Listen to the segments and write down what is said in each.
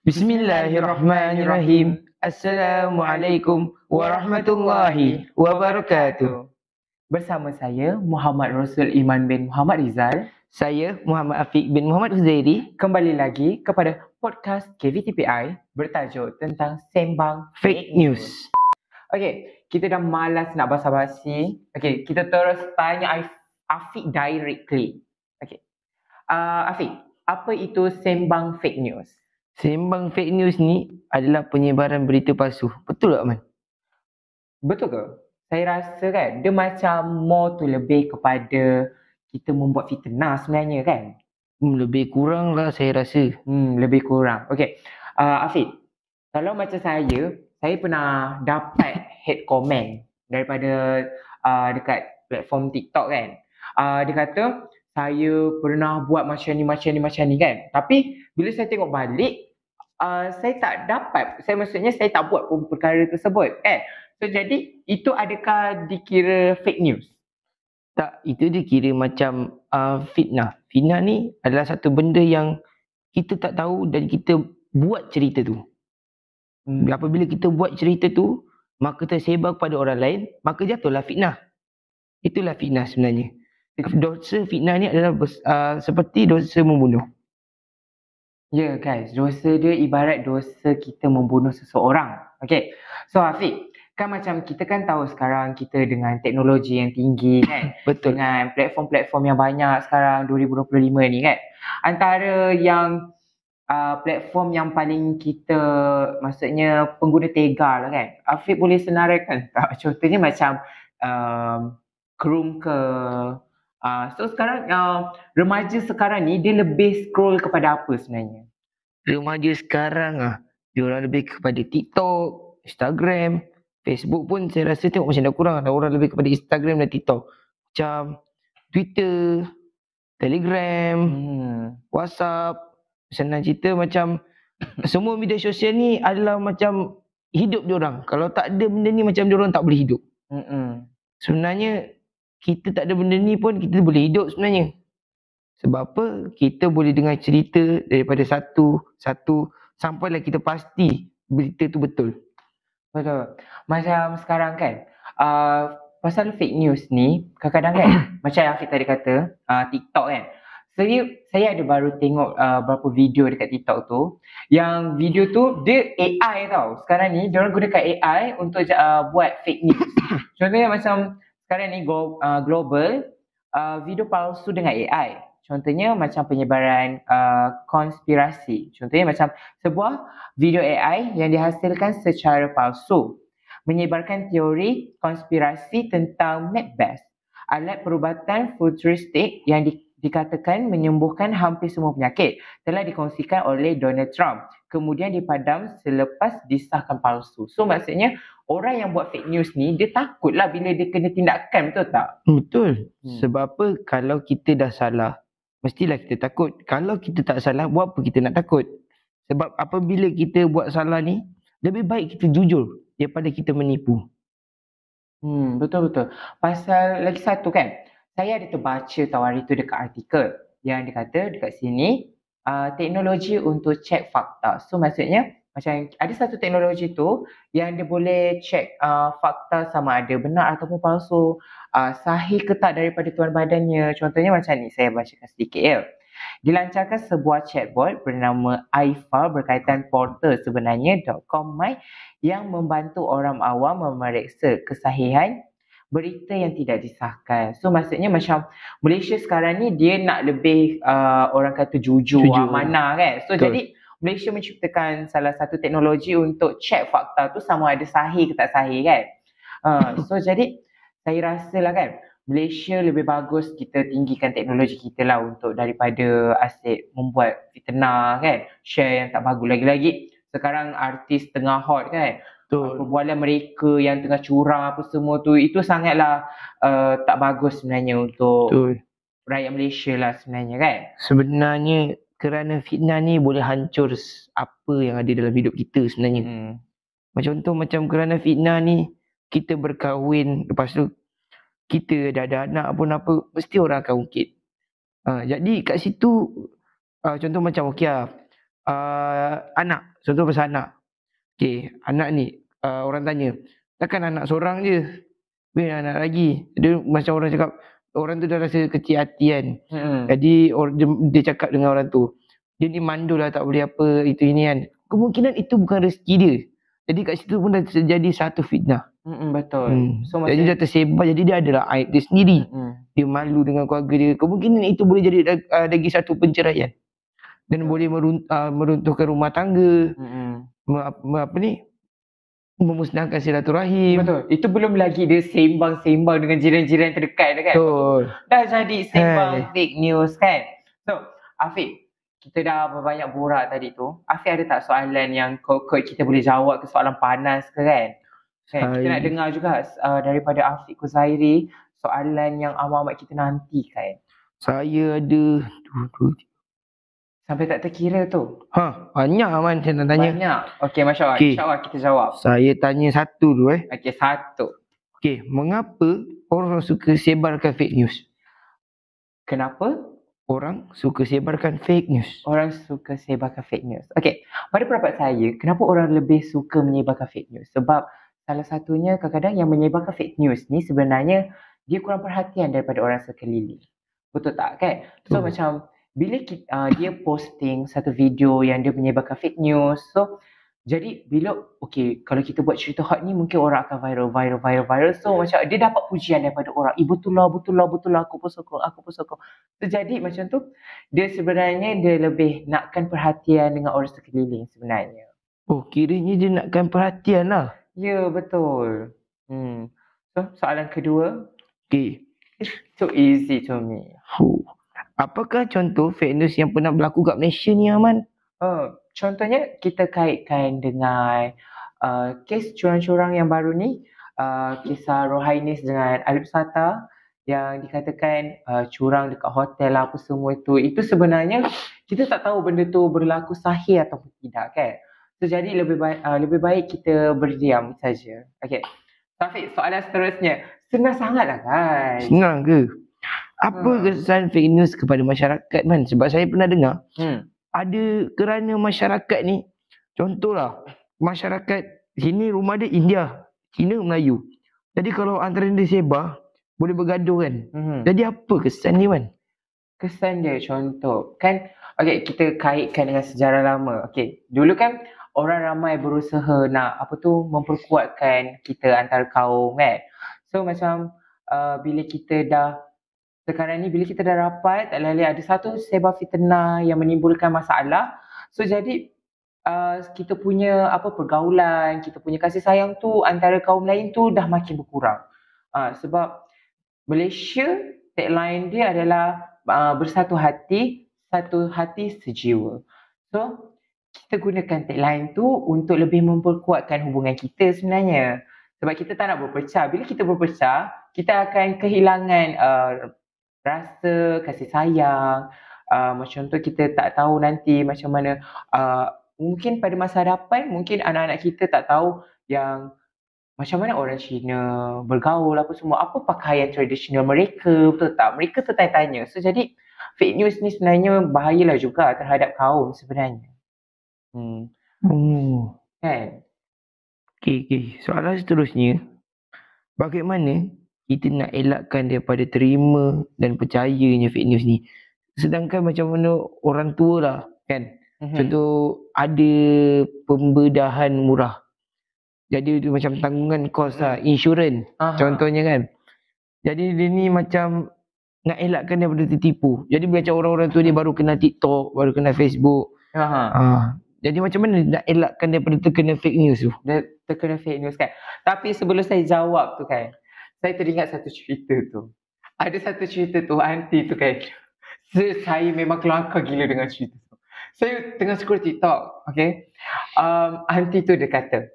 Bismillahirrahmanirrahim. Assalamualaikum warahmatullahi wabarakatuh. Bersama saya Muhammad Rasul Iman bin Muhammad Rizal. Saya Muhammad Afiq bin Muhammad Huzairi. Kembali lagi kepada podcast KVTPI bertajuk tentang Sembang Fake News. Okey, kita dah malas nak basa-basi. Okey, kita terus tanya Afiq directly. Okey. Afiq, apa itu Sembang Fake News? Sembang fake news ni adalah penyebaran berita palsu. Betul tak, Man? Betul ke? Saya rasa kan dia macam more tu lebih kepada kita membuat fitnah sebenarnya kan? Lebih kurang lah saya rasa. Lebih kurang. Okey. Afiq, kalau macam saya pernah dapat hate comment daripada dekat platform TikTok kan. Dia kata saya pernah buat macam ni kan. Tapi bila saya tengok balik, saya tak dapat. Maksudnya saya tak buat pun perkara tersebut kan. So jadi itu adakah dikira fake news? Tak, itu dikira macam fitnah. Fitnah ni adalah satu benda yang kita tak tahu dan kita buat cerita tu. Apabila kita buat cerita tu, maka tersebar kepada orang lain, maka jatuhlah fitnah. Itulah fitnah sebenarnya. Dosa fitnah ni adalah seperti dosa membunuh. Ya guys, dosa dia ibarat dosa kita membunuh seseorang. Okay. So Afiq, kan macam kita kan tahu sekarang kita dengan teknologi yang tinggi kan. Betul. Dengan platform-platform yang banyak sekarang 2025 ni kan. Antara yang platform yang paling kita, maksudnya pengguna tega lah kan. Afiq boleh senaraikan tak? Contohnya macam Chrome ke. So sekarang remaja sekarang ni dia lebih scroll kepada apa sebenarnya? Remaja sekarang dia orang lebih kepada TikTok, Instagram, Facebook pun saya rasa tengok macam dah kurang. Ada orang lebih kepada Instagram dan TikTok. Macam Twitter, Telegram, WhatsApp. Senang cerita macam semua media sosial ni adalah macam hidup diorang. Kalau tak ada benda ni macam diorang tak boleh hidup. Sebenarnya kita tak ada benda ni pun kita boleh hidup sebenarnya. Sebab apa? Kita boleh dengar cerita daripada satu sampailah kita pasti berita tu betul. Betul. Macam sekarang kan, pasal fake news ni, kadang-kadang kan, macam yang Afiq tadi kata, TikTok kan. Saya ada baru tengok beberapa video dekat TikTok tu. Yang video tu, dia AI tau. Sekarang ni, diorang gunakan AI untuk buat fake news. Contohnya macam sekarang ni global, video palsu dengan AI. Contohnya macam penyebaran konspirasi. Contohnya macam sebuah video AI yang dihasilkan secara palsu menyebarkan teori konspirasi tentang Macbeth, alat perubatan futuristik yang dikatakan menyembuhkan hampir semua penyakit, telah dikongsikan oleh Donald Trump, kemudian dipadam selepas disahkan palsu. So maksudnya orang yang buat fake news ni dia takutlah bila dia kena tindakan, betul tak? Betul. Sebab apa? Kalau kita dah salah, mestilah kita takut. Kalau kita tak salah, buat apa kita nak takut? Sebab apabila kita buat salah ni, lebih baik kita jujur daripada kita menipu. Betul-betul. Pasal lagi satu kan, saya ada terbaca tahu hari tu dekat artikel yang dia kata dekat sini teknologi untuk cek fakta. So maksudnya macam ada satu teknologi tu yang dia boleh cek fakta sama ada benar ataupun palsu, sahih ke tak daripada tuan badannya. Contohnya macam ni, saya bacakan sedikit ya. Dilancarkan sebuah chatbot bernama Aifa berkaitan portal sebenarnya.com.my yang membantu orang awam memeriksa kesahihan berita yang tidak disahkan. So maksudnya macam Malaysia sekarang ni dia nak lebih orang kata jujur. Amanah kan. So Betul. jadi Malaysia menciptakan salah satu teknologi untuk cek fakta tu sama ada sahih ke tak sahih kan. So jadi saya rasa lah kan Malaysia lebih bagus kita tinggikan teknologi kita lah untuk daripada asyik membuat fitnah kan, share yang tak bagus. Lagi-lagi sekarang artis tengah hot kan, perbualan mereka yang tengah curang apa semua tu, itu sangatlah tak bagus sebenarnya untuk rakyat Malaysia lah sebenarnya kan. Sebenarnya kerana fitnah ni boleh hancur apa yang ada dalam hidup kita sebenarnya. Macam contoh macam kerana fitnah ni kita berkahwin, lepas tu kita dah ada anak pun apa, mesti orang akan ungkit. Jadi kat situ contoh macam okey lah, anak. Contoh pasal anak. Okay, anak ni orang tanya, takkan anak seorang je? Bila anak lagi? Dia macam orang cakap, orang tu dah rasa kecil hati kan. Jadi dia cakap dengan orang tu, dia ni mandul lah, tak boleh apa, itu ini kan. Kemungkinan itu bukan rezeki dia. Jadi kat situ pun dah terjadi satu fitnah. Betul. So Jadi dah tersebar, jadi dia adalah aib dia sendiri. Dia malu dengan keluarga dia. Kemungkinan itu boleh jadi lagi satu penceraian. Dan boleh meruntuhkan rumah tangga. Apa ni? Memusnahkan silaturahim. Betul. Itu belum lagi dia sembang-sembang dengan jiran-jiran terdekat kan. Betul. Dah jadi sembang fake news kan. So, Afiq, kita dah banyak borak tadi tu. Afiq ada tak soalan yang kita boleh jawab ke, soalan panas ke kan? Kita nak dengar juga daripada Afiq Kuzairi soalan yang amat-amat kita nantikan. Saya ada sampai tak terkira tu. Banyak Man saya nak tanya. Banyak. Okey, Masya Allah. InsyaAllah kita jawab. Saya tanya satu dulu Okey, satu. Okey, mengapa orang suka sebarkan fake news? Kenapa? Orang suka sebarkan fake news. Orang suka sebarkan fake news. Okey, pada pendapat saya, kenapa orang lebih suka menyebarkan fake news? Sebab salah satunya kadang-kadang yang menyebarkan fake news ni sebenarnya dia kurang perhatian daripada orang sekeliling. Betul tak kan? So macam bila dia posting satu video yang dia menyebarkan fake news, so jadi bila kalau kita buat cerita hot ni mungkin orang akan viral. So macam dia dapat pujian daripada orang. Betul lah, aku pun sokong. So jadi macam tu dia sebenarnya dia lebih nakkan perhatian dengan orang sekeliling sebenarnya. Kiranya dia nakkan perhatian lah. Ya, betul. So soalan kedua. It's too easy to me. Apakah contoh fake news yang pernah berlaku kat Malaysia ni, Aman? Contohnya kita kaitkan dengan kes curang-curang yang baru ni, kisah Rohainis dengan Alif Sata yang dikatakan curang dekat hotel lah apa semua itu. Itu sebenarnya kita tak tahu benda tu berlaku sahih ataupun tidak kan. So jadi lebih baik kita berdiam saja. Okey. Taufik, soalan seterusnya. Senang sangatlah kan? Senang ke? Apa kesan fake news kepada masyarakat, Man? Sebab saya pernah dengar ada kerana masyarakat ni, contohlah masyarakat sini rumah dia India, Cina, Melayu. Jadi kalau antara dia sebar boleh bergaduh kan. Jadi apa kesan ni, Man? Kesan dia contoh kan, kita kaitkan dengan sejarah lama. Dulu kan orang ramai berusaha nak memperkuatkan kita antara kaum kan. So macam bila kita dah rapat, ada satu sebar fitnah yang menimbulkan masalah. So jadi kita punya pergaulan, kita punya kasih sayang tu antara kaum lain tu dah makin berkurang. Sebab Malaysia tagline dia adalah bersatu hati, satu hati sejiwa. So kita gunakan tagline tu untuk lebih memperkuatkan hubungan kita sebenarnya. Sebab kita tak nak berpecah. Bila kita berpecah, kita akan kehilangan rasa kasih sayang. Macam tu kita tak tahu nanti macam mana. Mungkin pada masa hadapan, mungkin anak-anak kita tak tahu yang macam mana orang Cina bergaul apa semua. Apa pakaian tradisional mereka, betul tak? Mereka tertanya-tanya. So jadi fake news ni sebenarnya bahayalah juga terhadap kaum sebenarnya. Kan? Okay. Soalan seterusnya. Bagaimana kita nak elakkan daripada terima dan percayanya fake news ni? Sedangkan macam mana orang tua lah kan. Contoh ada pembedahan murah. Jadi dia macam tanggungan kos lah, insurans contohnya kan. Jadi dia ni macam nak elakkan daripada tertipu. Jadi macam orang-orang tua ni baru kenal TikTok, baru kenal Facebook. Jadi macam mana nak elakkan daripada terkena fake news tu? Terkena fake news kan. Tapi sebelum saya jawab tu kan, saya teringat satu cerita tu. Ada satu cerita tu, aunty tu kan. Saya memang kelakar gila dengan cerita tu. Saya tengah scroll TikTok, aunty tu dia kata,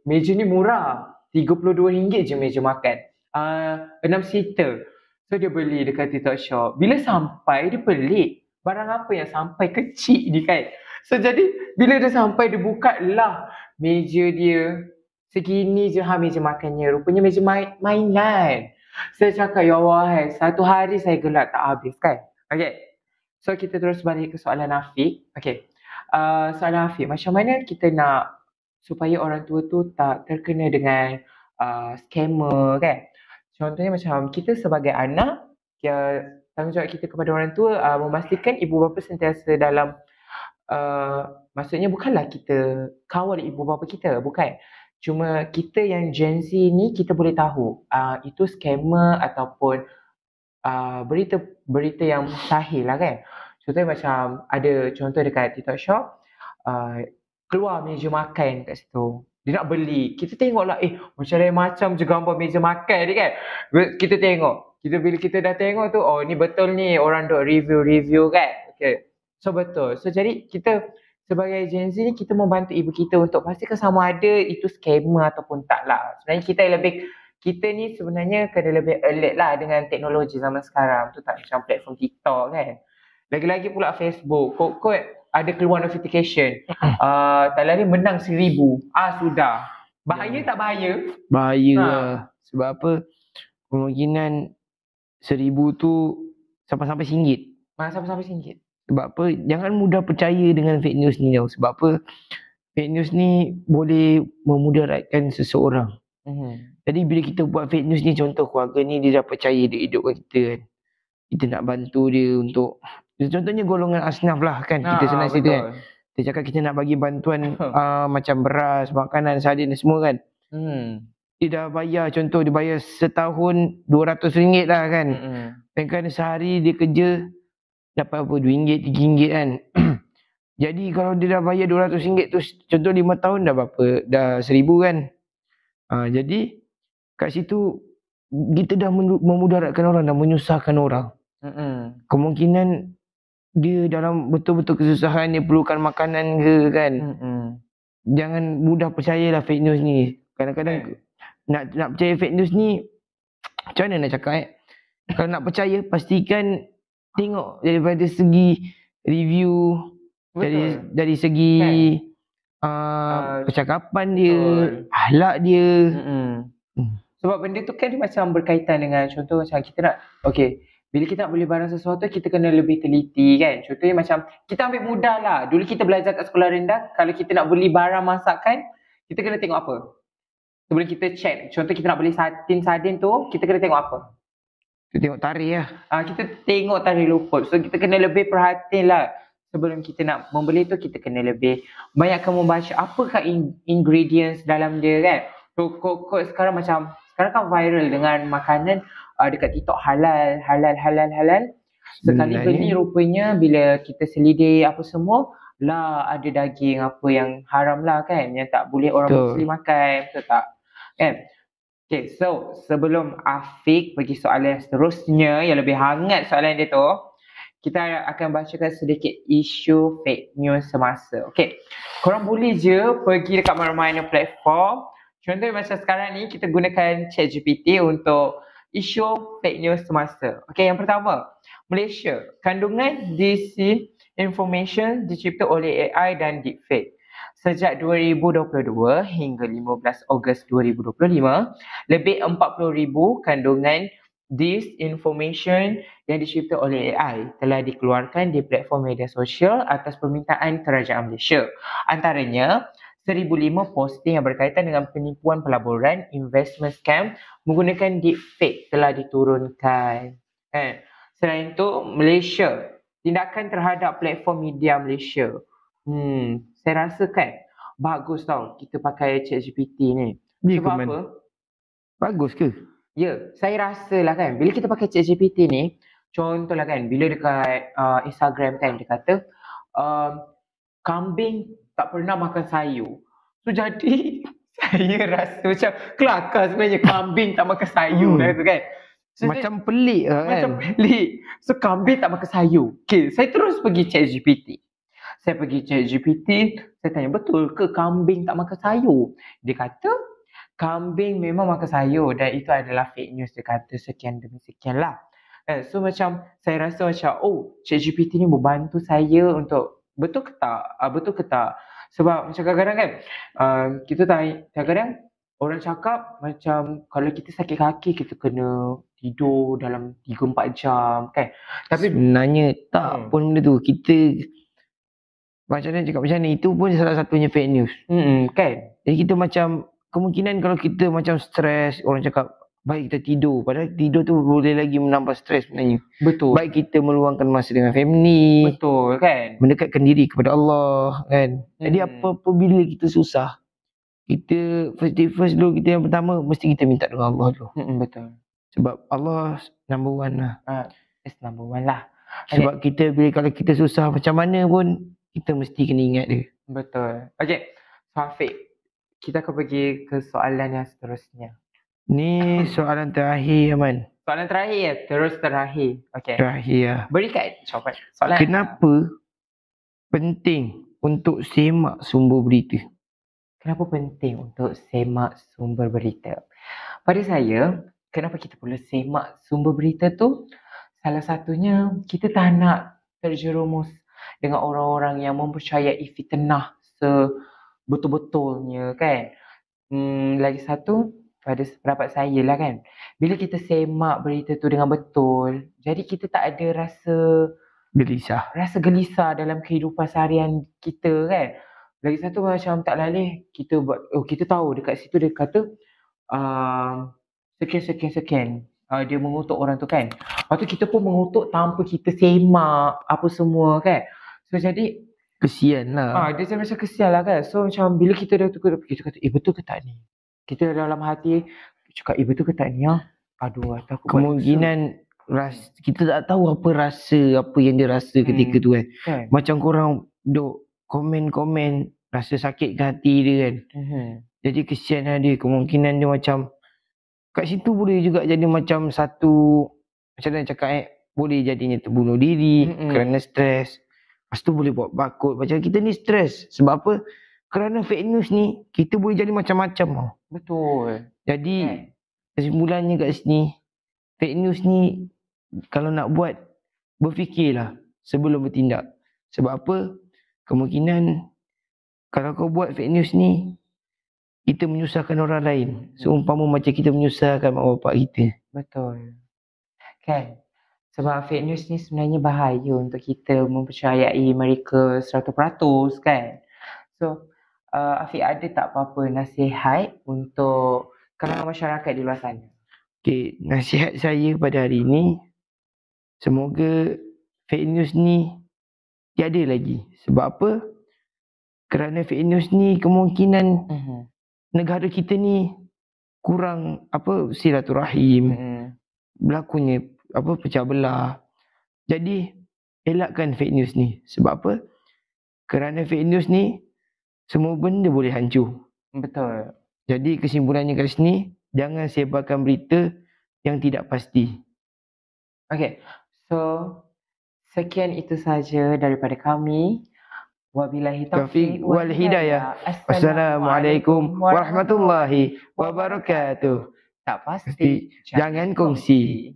meja ni murah, RM32 je meja makan. 6 seater. So dia beli dekat TikTok shop. Bila sampai dia pelik, barang apa yang sampai kecil ni kan. So jadi bila dia sampai dia buka lah meja dia segini je meja makannya. Rupanya meja mainan. Saya cakap ya Allah, satu hari saya gelak tak habis kan. So kita terus balik ke soalan Afiq. soalan Afiq, macam mana kita nak supaya orang tua tu tak terkena dengan scammer kan? Contohnya macam kita sebagai anak, tanggungjawab kita kepada orang tua memastikan ibu bapa sentiasa dalam maksudnya bukanlah kita kawal ibu bapa kita, bukan. Cuma kita yang Gen Z ni kita boleh tahu itu scammer ataupun berita yang mustahil lah kan. Contohnya macam ada contoh dekat TikTok Shop, keluar meja makan kat situ. Dia nak beli. Kita tengoklah, macam je gambar meja makan ni kan. Kita tengok. Bila kita dah tengok tu, oh ni betul ni orang duk review kan. Okay. So betul. So jadi kita sebagai Gen Z ni kita membantu ibu kita untuk pastikan sama ada itu scammer ataupun tak lah. Sebenarnya kita ni sebenarnya kena lebih alert lah dengan teknologi zaman sekarang tu, tak macam platform TikTok kan. Lagi-lagi pula Facebook, kod ada keluar notification, tak lari menang 1,000, sudah. Bahaya tak bahaya? Bahaya lah. Sebab apa? Kemungkinan 1,000 tu sampai-sampai RM1. Sampai-sampai RM1. Sebab apa? Jangan mudah percaya dengan fake news ni tau. Sebab apa? Fake news ni boleh memudaratkan seseorang. Jadi bila kita buat fake news ni, contoh keluarga ni dia dah percaya dia hidupkan kita kan. Kita nak bantu dia untuk, contohnya golongan asnaf lah kan. Kita senang cerita kan. Kita cakap kita nak bagi bantuan macam beras, makanan, sardin semua kan. Dia dah bayar, contoh dia bayar setahun RM200 lah kan. Dan kan sehari dia kerja dapat apa, RM2, RM3 kan. Jadi kalau dia dah bayar RM200 tu, contoh 5 tahun dah berapa, dah 1,000 kan. Jadi kat situ kita dah memudaratkan orang, dah menyusahkan orang. Kemungkinan dia dalam betul-betul kesusahan, dia perlukan makanan ke kan. Jangan mudah percayalah fake news ni. Kadang-kadang nak percaya fake news ni, macam mana nak cakap kalau nak percaya, pastikan tengok daripada segi review, dari segi percakapan dia, akhlak dia. Sebab benda tu kan dia macam berkaitan dengan, contoh macam kita nak, bila kita nak beli barang sesuatu, kita kena lebih teliti kan. Contohnya macam, kita ambil mudah lah. Dulu kita belajar kat sekolah rendah, kalau kita nak beli barang masakan, kita kena tengok apa? Sebelum kita check, contoh kita nak beli sardin tu, kita kena tengok apa? Kita tengok tarikh lah. Kita tengok tarikh luput. So kita kena lebih perhatian lah. Sebelum kita nak membeli tu, kita kena lebih banyakkan membaca apakah ingredients dalam dia kan. So sekarang kan viral dengan makanan dekat TikTok halal. Sekali beli rupanya bila kita selidik apa semua, lah ada daging apa yang haram lah kan, yang tak boleh orang Muslim makan, betul tak? Kan? Okay, so sebelum Afiq pergi soalan yang seterusnya yang lebih hangat soalan dia tu, kita akan bacakan sedikit isu fake news semasa. Okay, korang boleh je pergi dekat mana-mana platform. Contohnya macam sekarang ni kita gunakan ChatGPT untuk isu fake news semasa. Okay, yang pertama, Malaysia, kandungan disinformation dicipta oleh AI dan deepfake. Sejak 2022 hingga 15 Ogos 2025, lebih 40,000 kandungan disinformation yang dicipta oleh AI telah dikeluarkan di platform media sosial atas permintaan Kerajaan Malaysia. Antaranya, 1,005 posting yang berkaitan dengan penipuan pelaburan, investment scam menggunakan deepfake telah diturunkan. Selain itu, Malaysia, tindakan terhadap platform media Malaysia. Saya rasa kan bagus tau kita pakai ChatGPT ni. Sebab apa? Bagus ke? Ya, saya rasa lah kan, bila kita pakai ChatGPT ni, contohlah kan, bila dekat Instagram kan, dia kata kambing tak pernah makan sayur. So jadi saya rasa macam kelakar sebenarnya, kambing tak makan sayur tu kan. So, macam pelik lah kan. Macam pelik. So kambing tak makan sayur. Okay, saya terus pergi ChatGPT. Saya pergi ChatGPT, saya tanya, betul ke kambing tak makan sayur? Dia kata kambing memang makan sayur dan itu adalah fake news. Dia kata sekian demi sekian lah. So macam saya rasa macam ChatGPT ni membantu saya untuk betul ke tak? Sebab macam kadang-kadang kan kita tanya, kadang-kadang orang cakap macam kalau kita sakit kaki kita kena tidur dalam 3-4 jam kan. Tapi sebenarnya tak pun benda tu. macam mana cakap macam ni, itu pun salah satunya fake news. Kan? Jadi kita macam, kemungkinan kalau kita macam stres, orang cakap baik kita tidur, padahal tidur tu boleh lagi menambah stres sebenarnya. Betul. Baik kita meluangkan masa dengan family, Betul kan? mendekatkan diri kepada Allah kan. Jadi apa-apa bila kita susah, kita first dulu, kita yang pertama mesti kita minta dengan Allah dulu. Betul. Sebab Allah number one lah. It's number one lah. Sebab kita bila kalau kita susah macam mana pun, kita mesti kena ingat dia. Betul. Okay, so Afiq, kita akan pergi ke soalan yang seterusnya. Ni soalan terakhir Aman. Soalan terakhir ya? Terus terakhir. Okay. Terakhir lah. Berikan jawapan soalan. Kenapa penting untuk semak sumber berita? Kenapa penting untuk semak sumber berita? Pada saya, kenapa kita perlu semak sumber berita tu? Salah satunya, kita tak nak terjerumus dengan orang-orang yang mempercayai fitnah sebetul-betulnya kan. Lagi satu, pada pendapat saya lah kan, bila kita semak berita tu dengan betul, jadi kita tak ada rasa gelisah dalam kehidupan seharian kita kan. Lagi satu macam tak lalih kita buat, kita tahu dekat situ dia kata sekian dia mengutuk orang tu kan. Lepas tu kita pun mengutuk tanpa kita semak apa semua kan. So jadi kesian lah. Dia macam kesian lah kan. So macam bila kita dah tukar, kita kata betul ke tak ni? Kita dalam hati cakap betul ke tak ni ya? Aduh, takut. Kemungkinan kita tak tahu apa yang dia rasa ketika tu kan. Macam korang duk komen-komen rasa sakit ke hati dia kan. Jadi kesian lah dia. Kemungkinan dia macam kat situ boleh juga jadi macam satu, macam mana cakap boleh jadinya terbunuh diri kerana stres. Lepas tu boleh buat bakut. Macam kita ni stres. Sebab apa? Kerana fake news ni, kita boleh jadi macam-macam. Betul. Jadi kesimpulannya kat sini, fake news ni kalau nak buat, berfikirlah sebelum bertindak. Sebab apa? Kemungkinan kalau kau buat fake news ni, kita menyusahkan orang lain. Seumpama macam kita menyusahkan mak bapak kita. Betul. Kan? Sebab fake news ni sebenarnya bahaya untuk kita mempercayai mereka 100% kan. So, Afiq ada tak apa-apa nasihat untuk kalangan masyarakat di luar sana? Okay, nasihat saya pada hari ini, semoga fake news ni tiada lagi. Sebab apa? Kerana fake news ni kemungkinan negara kita ni kurang silaturahim, berlakunya pecah belah. Jadi elakkan fake news ni. Sebab apa? Kerana fake news ni semua benda boleh hancur. Betul. Jadi kesimpulannya kat sini, jangan sebarkan berita yang tidak pasti. Okay, so sekian itu saja daripada kami. Wabillahi taufiq wal hidayah. Wassalamualaikum warahmatullahi wabarakatuh. Tak pasti, Jangan kongsi.